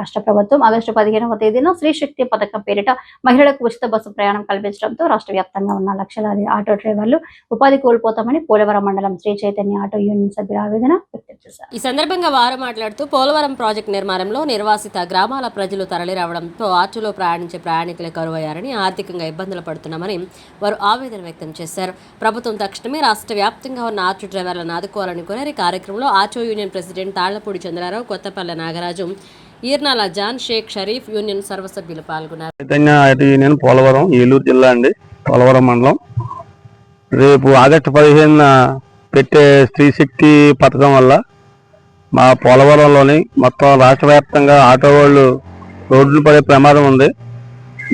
రాష్ట్ర ప్రభుత్వం ఆగస్టు 15వ తేదీన స్త్రీ శక్తి పథకం పేరిట మహిళలకు ఉచిత బస్సు ప్రయాణం కల్పించడంతో రాష్ట్ర వ్యాప్తంగా ఉన్న లక్షలాది ఆటో డ్రైవర్లు ఉపాధి కోల్పోతామని పోలవరం మండలం శ్రీ చైతన్య ఆటో యూనియన్ సభ్యులు ఆవేదన వ్యక్తం చేశారు. ఈ సందర్భంగా వారు మాట్లాడుతూ పోలవరం ప్రాజెక్టు నిర్మాణంలో నిర్వాసిత గ్రామాల ప్రజలు తరలిరావడంతో ఆటోలో ప్రయాణించే ప్రయాణికులే కరువయ్యారని ఆర్థికంగా ఇబ్బందులు పడుతున్నామని వారు ఆవేదన వ్యక్తం చేశారు. ప్రభుత్వం తక్షణమే రాష్ట్ర వ్యాప్తంగా ఉన్న ఆటో డ్రైవర్లను ఆదుకోవాలని కోరారు. ఈ కార్యక్రమంలో auto union president Tallapudi Chandrarao, Kothapalle Nagaraju, Eernala John, Sheikh Sharif union సర్వసభ్యులు పాల్గొన్నారు. చైతన్య ఆటో యూనియన్ పోలవరం, ఏలూరు జిల్లా అండి, పోలవరం మండలం. రేపు ఆగస్టు 15న పెట్టే స్త్రీ శక్తి పథకం వల్ల మా పోలవరంలోని మొత్తం రాష్ట్ర వ్యాప్తంగా ఆటో వాళ్ళు రోడ్లు పడే ప్రమాదం ఉంది.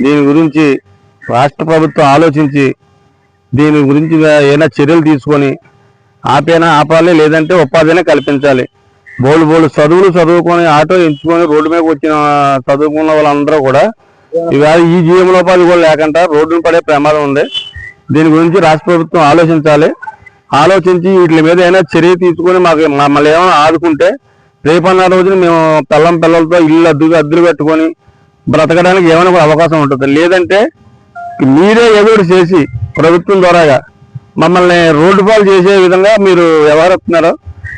దీని గురించి రాష్ట్ర ప్రభుత్వం ఆలోచించి దీని గురించి ఏదైనా చర్యలు తీసుకొని ఆపాలి, లేదంటే ఉపాధినే కల్పించాలి. బోళ్ళు చదువుకొని ఆటో ఎంచుకొని రోడ్డు మీద వచ్చిన చదువుకున్న వాళ్ళందరూ కూడా ఇవాళ ఈ జీవనోపాధి కూడా లేకుండా రోడ్డును పడే ప్రమాదం ఉంది. దీని గురించి రాష్ట్ర ప్రభుత్వం ఆలోచించి వీటి మీద ఏమైనా చర్య తీసుకొని మమ్మల్ని ఏమైనా ఆదుకుంటే రేపన్న రోజున మేము పిల్లలతో ఇల్లు అద్దెలు పెట్టుకొని బ్రతకడానికి ఏమైనా కూడా అవకాశం ఉంటుంది. లేదంటే మీరే ఎదురు చేసి ప్రభుత్వం ద్వారాగా మమ్మల్ని రోడ్డు పాలు చేసే విధంగా మీరు వ్యవహరిస్తున్నారో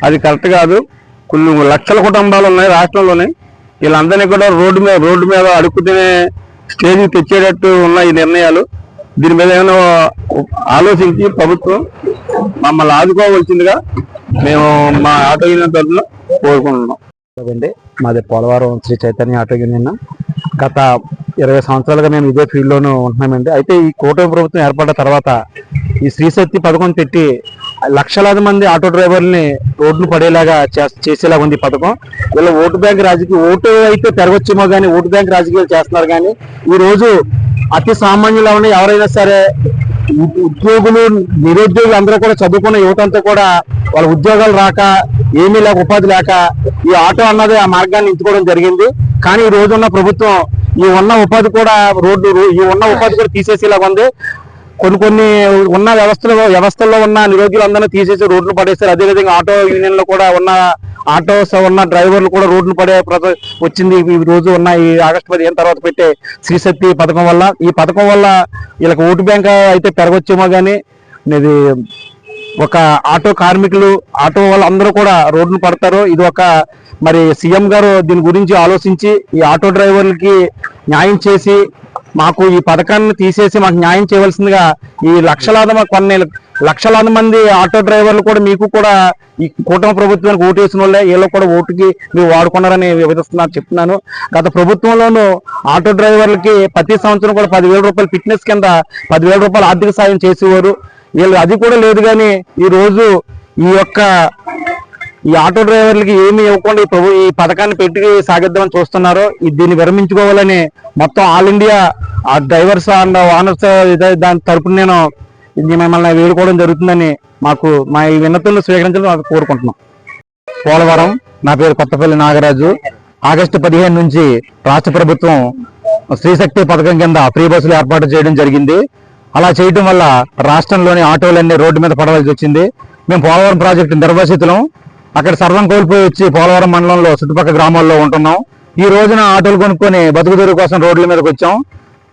అది కరెక్ట్ కాదు. కొన్ని లక్షల కుటుంబాలు ఉన్నాయి రాష్ట్రంలోనే. వీళ్ళందరినీ కూడా రోడ్డు మీద అడుక్కు తినే స్టేజ్కి తెచ్చేటట్టు ఉన్న ఈ నిర్ణయాలు. దీని మీద ఏమైనా ఆలోచించి ప్రభుత్వం మమ్మల్ని ఆదుకోవాల్సిందిగా మేము మా ఆటో యూనియన్ తరఫున కోరుకుంటున్నాం. మాది పోలవరం శ్రీ చైతన్య ఆటో యూనియన్. గత 20 సంవత్సరాలుగా మేము ఇదే ఫీల్డ్లోనూ ఉంటున్నామండి. అయితే ఈ కూటమి ప్రభుత్వం ఏర్పడిన తర్వాత ఈ స్త్రీ శక్తి పథకం పెట్టి లక్షలాది మంది ఆటో డ్రైవర్ని రోడ్లు పడేలాగా చేసేలాగా ఉంది పథకం. వీళ్ళ ఓటు అయితే పెరగొచ్చేమో కానీ ఓటు బ్యాంక్ రాజకీయాలు చేస్తున్నారు. కానీ ఈ రోజు అతి సామాన్యులు ఎవరైనా సరే ఉద్యోగులు, నిరుద్యోగులు అందరూ కూడా చదువుకున్న యువతంతా కూడా వాళ్ళ ఉద్యోగాలు రాక, ఏమీ లేక, ఉపాధి లేక ఈ ఆటో అన్నది ఆ మార్గాన్ని ఎంచుకోవడం జరిగింది. కానీ ఈ రోజున్న ప్రభుత్వం ఈ ఉన్న ఉపాధి కూడా తీసేసేలాగా ఉంది. కొన్ని ఉన్న వ్యవస్థల్లో ఉన్న నిరుద్యోగులందరినీ తీసేసి రోడ్లు పడేస్తారు. అదేవిధంగా ఆటో యూనియన్ లో కూడా ఉన్న డ్రైవర్లు కూడా రోడ్లు పడే వచ్చింది. ఈ రోజు ఉన్న ఈ ఆగస్టు 15 తర్వాత పెట్టే స్త్రీ శక్తి పథకం వల్ల. ఈ పథకం వల్ల వీళ్ళకి ఓటు బ్యాంక్ అయితే పెరగొచ్చేమో కానీ ఇది ఒక ఆటో కార్మికులు, ఆటో వాళ్ళందరూ కూడా రోడ్లు పడతారు. ఇది ఒక మరి సీఎం గారు దీని గురించి ఆలోచించి ఈ ఆటో డ్రైవర్లకి న్యాయం చేసి మాకు ఈ పథకాన్ని తీసేసి మాకు న్యాయం చేయవలసిందిగా ఈ లక్షలాది మంది ఆటో డ్రైవర్లు కూడా మీకు కూడా ఈ కూటమి ప్రభుత్వానికి ఓటు వేసిన వాళ్ళే, వీళ్ళు కూడా ఓటుకి మీరు వాడుకున్నారని చెప్తున్నాను. గత ప్రభుత్వంలోనూ ఆటో డ్రైవర్లకి ప్రతి సంవత్సరం కూడా 10,000 రూపాయలు ఫిట్నెస్ కింద 10,000 రూపాయలు ఆర్థిక సాయం చేసేవారు. వీళ్ళు అది కూడా లేదు. కానీ ఈ రోజు ఈ ఆటో డ్రైవర్లకి ఏమి ఇవ్వకుండా ఈ పథకాన్ని పెట్టి సాగిద్దామని చూస్తున్నారు. దీన్ని విరమించుకోవాలని మొత్తం all India drivers and owners దాని తరపున నేను మిమ్మల్ని వేడుకోవడం జరుగుతుందని మా ఈ విన్నతులను స్వీకరించాలని కోరుకుంటున్నాం. పోలవరం, నా పేరు కొత్తపల్లి నాగరాజు. ఆగస్టు 15 నుంచి రాష్ట్ర ప్రభుత్వం స్త్రీ శక్తి పథకం కింద ఫ్రీ బస్సులు ఏర్పాటు చేయడం జరిగింది. అలా చేయడం వల్ల రాష్ట్రంలోని ఆటోలన్నీ రోడ్డు మీద పడవలసి వచ్చింది. మేము పోలవరం ప్రాజెక్టు నిర్వాసితులం. అక్కడ సర్వం కోల్పోయి వచ్చి పోలవరం మండలంలో చుట్టుపక్కల గ్రామాల్లో ఉంటున్నాం. ఈ రోజున ఆటోలు కొనుక్కొని బతుకుదెరువు కోసం రోడ్ల మీదకి వచ్చాం.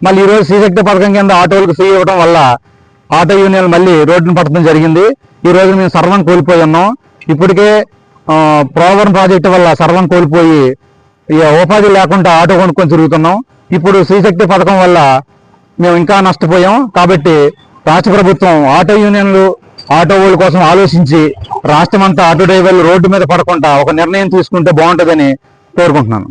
మళ్ళీ ఈ రోజు శ్రీశక్తి పథకం కింద ఆటోలకు ఫ్రీ ఇవ్వడం వల్ల ఆటో యూనియన్ మళ్ళీ రోడ్డును పట్టడం జరిగింది. ఈ రోజు మేము సర్వం కోల్పోయి ఉన్నాం. ఇప్పటికే పోలవరం ప్రాజెక్టు వల్ల సర్వం కోల్పోయి ఉపాధి లేకుండా ఆటో కొనుక్కొని తిరుగుతున్నాం. ఇప్పుడు శ్రీశక్తి పథకం వల్ల మేము ఇంకా నష్టపోయాం. కాబట్టి రాష్ట్ర ప్రభుత్వం ఆటో యూనియన్లు, ఆటో వాళ్ళ కోసం ఆలోచించి రాష్ట్రమంతా ఆటో డ్రైవర్లు రోడ్డు మీద పడకుండా ఒక నిర్ణయం తీసుకుంటే బాగుంటుందని కోరుకుంటున్నాను.